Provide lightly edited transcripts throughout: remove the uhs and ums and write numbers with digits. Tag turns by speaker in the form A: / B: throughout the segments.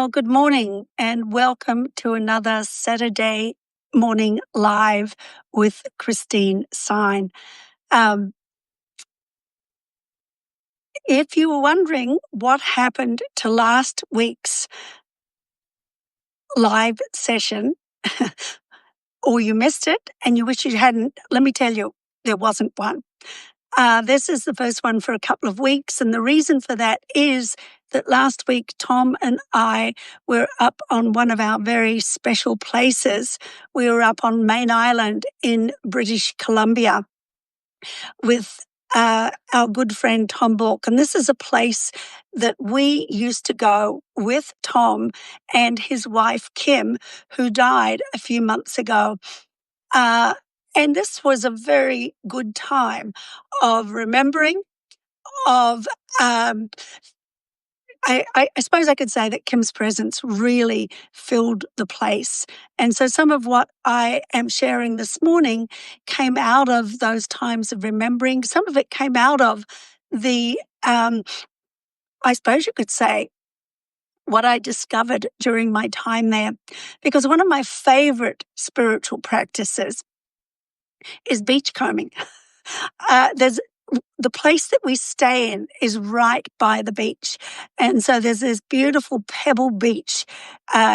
A: Well, good morning and welcome to another Saturday morning live with Christine Sine. Um, if you were wondering what happened to last week's live session, or you missed it and you wish you hadn't, let me tell you, there wasn't one. This is the first one for a couple of weeks, and the reason for that is that last week Tom and I were up on one of our very special places. We were up on Main Island in British Columbia with our good friend Tom Bork, and this is a place that we used to go with Tom and his wife Kim, who died a few months ago. And this was a very good time of remembering, of I suppose I could say that Kim's presence really filled the place. And so some of what I am sharing this morning came out of those times of remembering. Some of it came out of the, I suppose you could say, what I discovered during my time there. Because one of my favorite spiritual practices is beachcombing. There's the place that we stay in is right by the beach. And so there's this beautiful pebble beach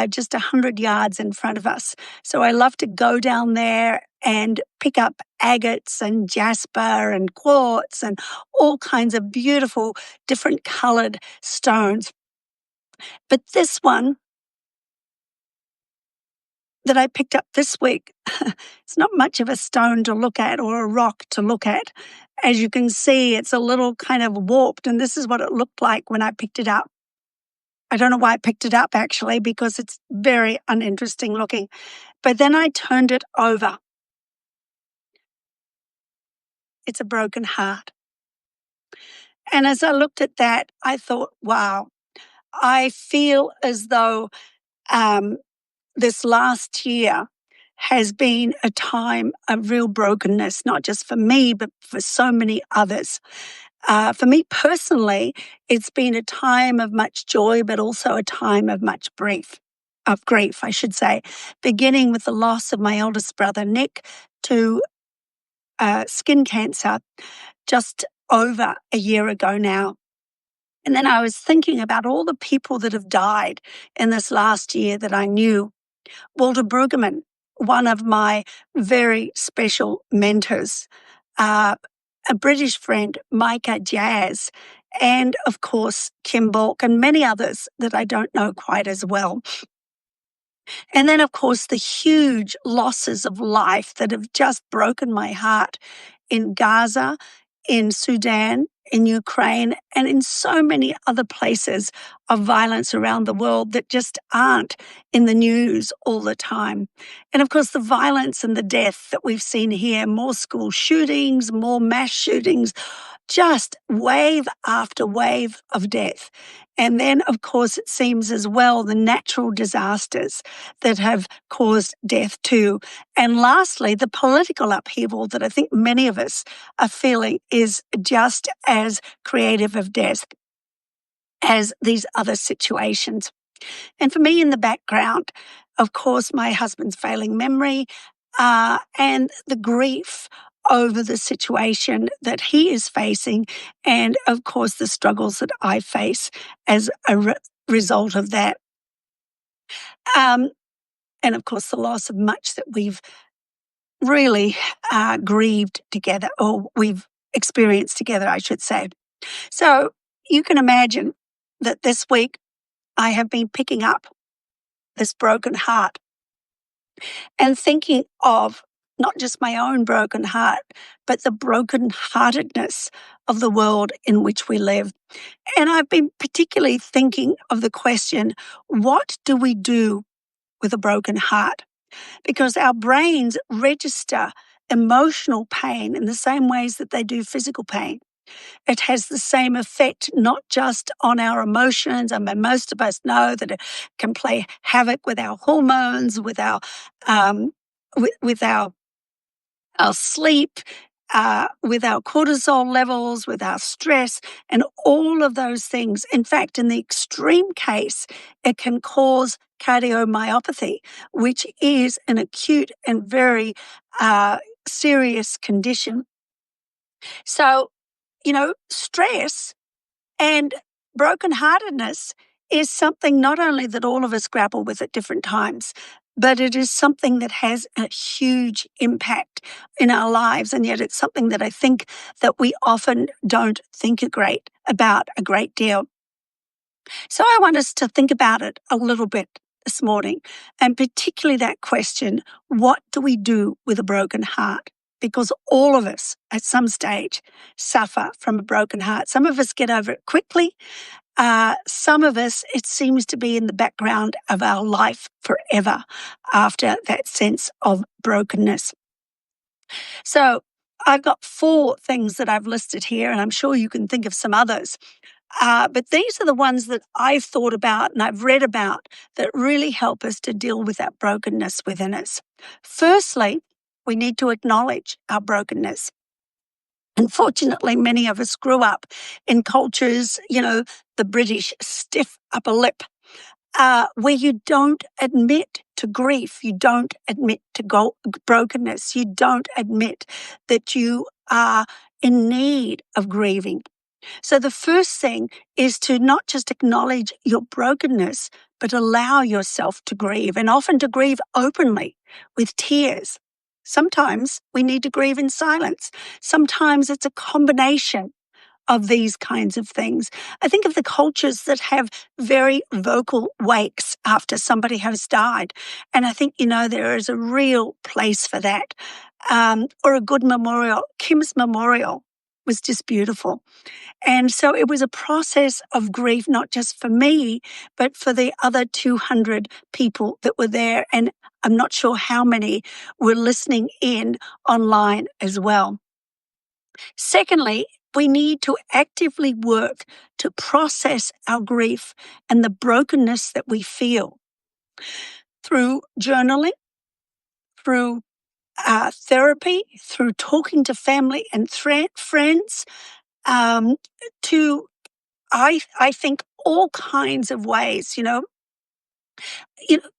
A: just 100 yards in front of us. So I love to go down there and pick up agates and jasper and quartz and all kinds of beautiful, different colored stones. But this one that I picked up this week, it's not much of a stone to look at or a rock to look at. As you can see, it's a little kind of warped, and this is what it looked like when I picked it up. I don't know why I picked it up, actually, because it's very uninteresting looking. But then I turned it over. It's a broken heart. And as I looked at that, I thought, wow, I feel as though this last year has been a time of real brokenness, not just for me, but for so many others. For me personally, it's been a time of much joy, but also a time of much grief, I should say, beginning with the loss of my eldest brother, Nick, to skin cancer just over a year ago now. And then I was thinking about all the people that have died in this last year that I knew. Walter Brueggemann, one of my very special mentors, a British friend, Micah Jazz, and of course, Kim Bork, and many others that I don't know quite as well. And then, of course, the huge losses of life that have just broken my heart in Gaza, in Sudan, in Ukraine, and in so many other places of violence around the world that just aren't in the news all the time. And of course, the violence and the death that we've seen here, more school shootings, more mass shootings, just wave after wave of death. And then, of course, it seems as well the natural disasters that have caused death too. And lastly, the political upheaval that I think many of us are feeling is just as creative of death as these other situations. And for me in the background, of course, my husband's failing memory and the grief over the situation that he is facing, and of course, the struggles that I face as a result of that. And of course, the loss of much that we've really grieved together, or we've experienced together, I should say. So you can imagine that this week I have been picking up this broken heart and thinking of not just my own broken heart, but the brokenheartedness of the world in which we live. And I've been particularly thinking of the question, what do we do with a broken heart? Because our brains register emotional pain in the same ways that they do physical pain. It has the same effect, not just on our emotions. I mean, most of us know that it can play havoc with our hormones, with our sleep, with our cortisol levels, with our stress, and all of those things. In fact, in the extreme case, it can cause cardiomyopathy, which is an acute and very serious condition. So, stress and brokenheartedness is something not only that all of us grapple with at different times, but it is something that has a huge impact in our lives. And yet it's something that I think that we often don't think about a great deal. So I want us to think about it a little bit this morning, and particularly that question, what do we do with a broken heart? Because all of us at some stage suffer from a broken heart. Some of us get over it quickly. Some of us, it seems to be in the background of our life forever after that sense of brokenness. So I've got 4 things that I've listed here, and I'm sure you can think of some others. But these are the ones that I've thought about and I've read about that really help us to deal with that brokenness within us. Firstly, we need to acknowledge our brokenness. Unfortunately, many of us grew up in cultures, the British stiff upper lip, where you don't admit to grief, you don't admit to brokenness, you don't admit that you are in need of grieving. So the first thing is to not just acknowledge your brokenness, but allow yourself to grieve, and often to grieve openly with tears. Sometimes we need to grieve in silence. Sometimes it's a combination of these kinds of things. I think of the cultures that have very vocal wakes after somebody has died. And I think, there is a real place for that. Or a good memorial. Kim's memorial was just beautiful. And so it was a process of grief, not just for me, but for the other 200 people that were there. And I'm not sure how many were listening in online as well. Secondly, we need to actively work to process our grief and the brokenness that we feel through journaling, through therapy, through talking to family and friends, to I think all kinds of ways,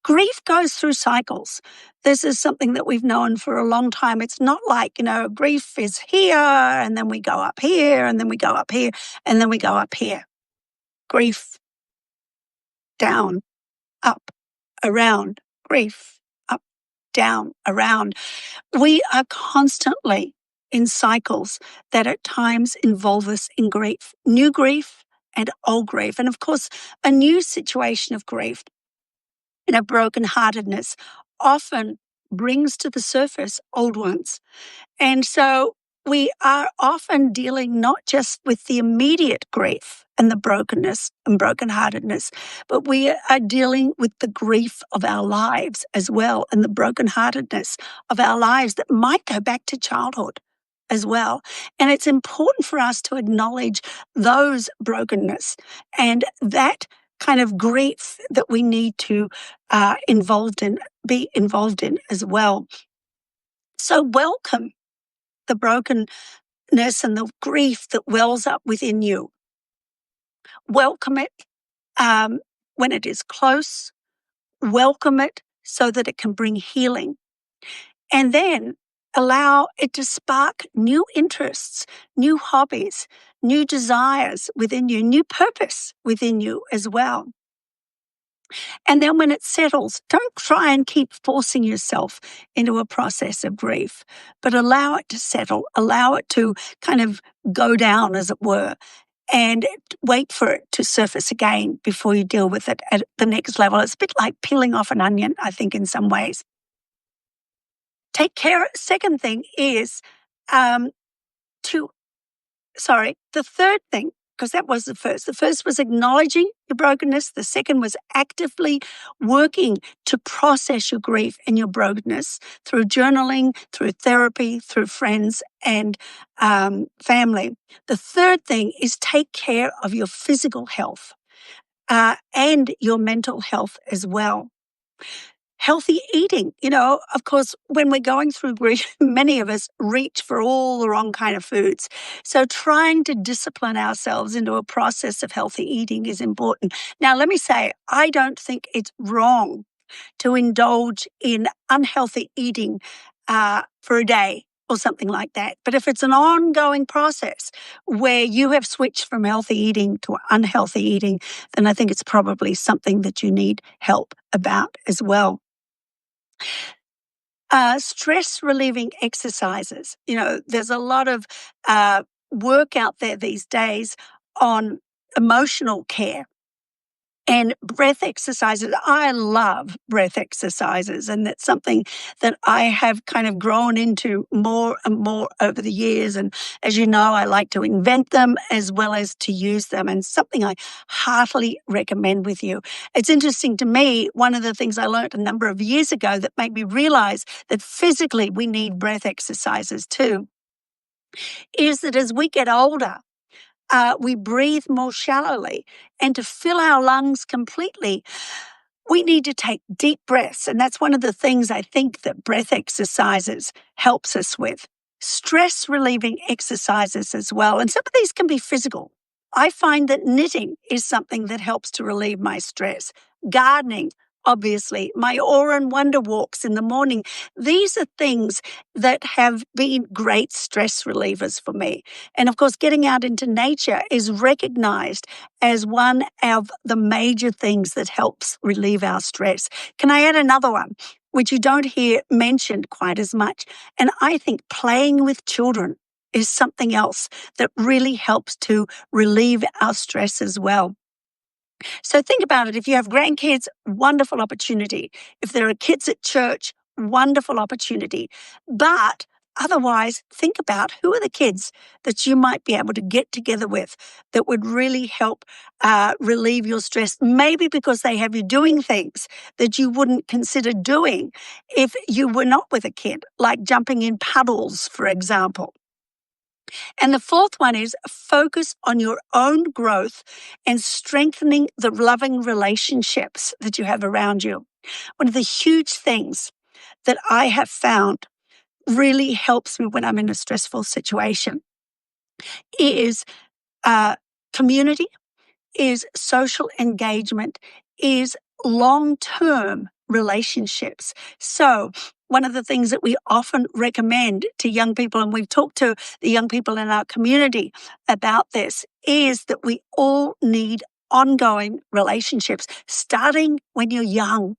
A: grief goes through cycles. This is something that we've known for a long time. It's not like, grief is here and then we go up here and then we go up here and then we go up here. Grief, down, up, around, grief, up, down, around. We are constantly in cycles that at times involve us in grief, new grief and old grief. And of course, a new situation of grief and a brokenheartedness often brings to the surface old ones. And so we are often dealing not just with the immediate grief and the brokenness and brokenheartedness, but we are dealing with the grief of our lives as well, and the brokenheartedness of our lives that might go back to childhood as well. And it's important for us to acknowledge those brokenness and that kind of grief that we need to be involved in as well. So welcome the brokenness and the grief that wells up within you. Welcome it when it is close. Welcome it so that it can bring healing. And then allow it to spark new interests, new hobbies, new desires within you, new purpose within you as well. And then when it settles, don't try and keep forcing yourself into a process of grief, but allow it to settle, allow it to kind of go down, as it were, and wait for it to surface again before you deal with it at the next level. It's a bit like peeling off an onion, I think, in some ways. Take care. Second thing is the third thing, because that was the first. The first was acknowledging your brokenness. The second was actively working to process your grief and your brokenness through journaling, through therapy, through friends and family. The third thing is take care of your physical health and your mental health as well. Healthy eating. Of course, when we're going through grief, many of us reach for all the wrong kind of foods. So trying to discipline ourselves into a process of healthy eating is important. Now, let me say, I don't think it's wrong to indulge in unhealthy eating for a day or something like that. But if it's an ongoing process where you have switched from healthy eating to unhealthy eating, then I think it's probably something that you need help about as well. Stress relieving exercises. There's a lot of work out there these days on emotional care. And breath exercises, I love breath exercises, and that's something that I have kind of grown into more and more over the years. And as you know, I like to invent them as well as to use them, and something I heartily recommend with you. It's interesting to me, one of the things I learned a number of years ago that made me realize that physically we need breath exercises too, is that as we get older, we breathe more shallowly. And to fill our lungs completely, we need to take deep breaths. And that's one of the things I think that breath exercises helps us with. Stress relieving exercises as well. And some of these can be physical. I find that knitting is something that helps to relieve my stress. Gardening, obviously, my awe and wonder walks in the morning. These are things that have been great stress relievers for me. And of course, getting out into nature is recognized as one of the major things that helps relieve our stress. Can I add another one, which you don't hear mentioned quite as much? And I think playing with children is something else that really helps to relieve our stress as well. So think about it. If you have grandkids, wonderful opportunity. If there are kids at church, wonderful opportunity. But otherwise, think about who are the kids that you might be able to get together with that would really help relieve your stress. Maybe because they have you doing things that you wouldn't consider doing if you were not with a kid, like jumping in puddles, for example. And the fourth one is focus on your own growth and strengthening the loving relationships that you have around you. One of the huge things that I have found really helps me when I'm in a stressful situation is community, is social engagement, is long-term relationships. So one of the things that we often recommend to young people, and we've talked to the young people in our community about this, is that we all need ongoing relationships, starting when you're young.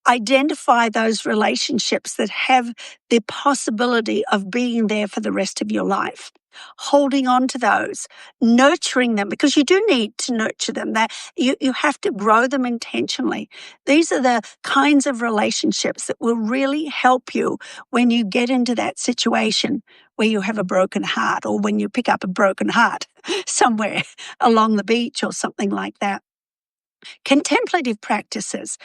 A: Identify those relationships that have the possibility of being there for the rest of your life. Holding on to those, nurturing them, because you do need to nurture them. You have to grow them intentionally. These are the kinds of relationships that will really help you when you get into that situation where you have a broken heart, or when you pick up a broken heart somewhere along the beach or something like that. Contemplative practices.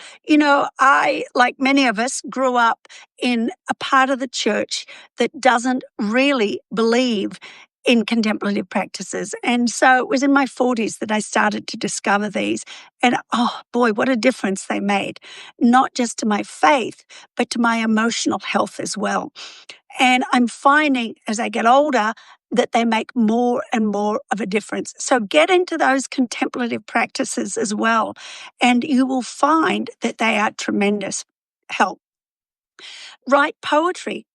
A: I, like many of us, grew up in a part of the church that doesn't really believe in contemplative practices. And so it was in my 40s that I started to discover these. And oh boy, what a difference they made, not just to my faith, but to my emotional health as well. And I'm finding as I get older that they make more and more of a difference. So get into those contemplative practices as well, and you will find that they are tremendous help. Write poetry.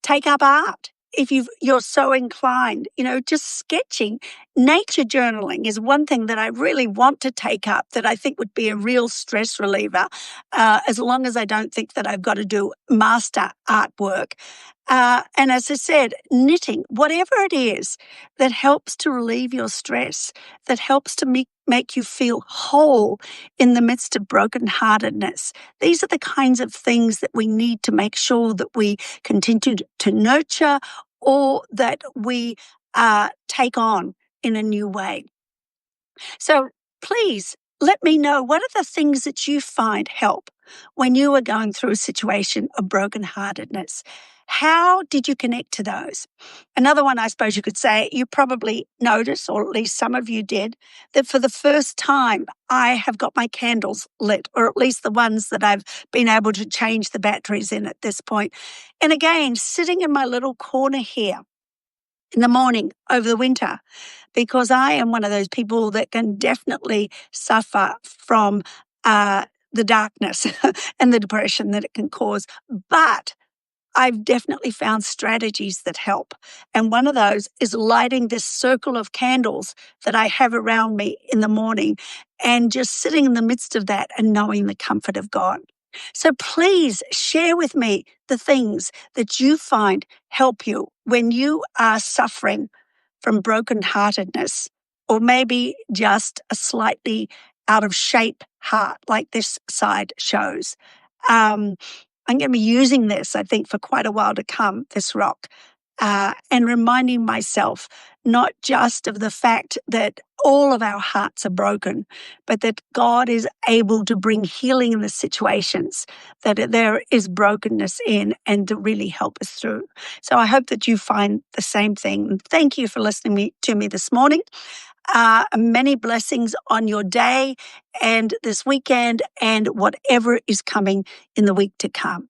A: Take up art if you're so inclined. Just sketching. Nature journaling is one thing that I really want to take up that I think would be a real stress reliever, as long as I don't think that I've got to do master artwork. And as I said, knitting, whatever it is that helps to relieve your stress, that helps to make you feel whole in the midst of brokenheartedness. These are the kinds of things that we need to make sure that we continue to nurture, or that we take on in a new way. So please let me know, what are the things that you find help when you are going through a situation of brokenheartedness? How did you connect to those? Another one, I suppose you could say, you probably noticed, or at least some of you did, that for the first time, I have got my candles lit, or at least the ones that I've been able to change the batteries in at this point. And again, sitting in my little corner here in the morning over the winter, because I am one of those people that can definitely suffer from the darkness and the depression that it can cause. But I've definitely found strategies that help. And one of those is lighting this circle of candles that I have around me in the morning and just sitting in the midst of that and knowing the comfort of God. So please share with me the things that you find help you when you are suffering from brokenheartedness, or maybe just a slightly out of shape heart, like this side shows. I'm going to be using this, I think, for quite a while to come, this rock, and reminding myself not just of the fact that all of our hearts are broken, but that God is able to bring healing in the situations that there is brokenness in and to really help us through. So I hope that you find the same thing. Thank you for listening to me this morning. Many blessings on your day and this weekend and whatever is coming in the week to come.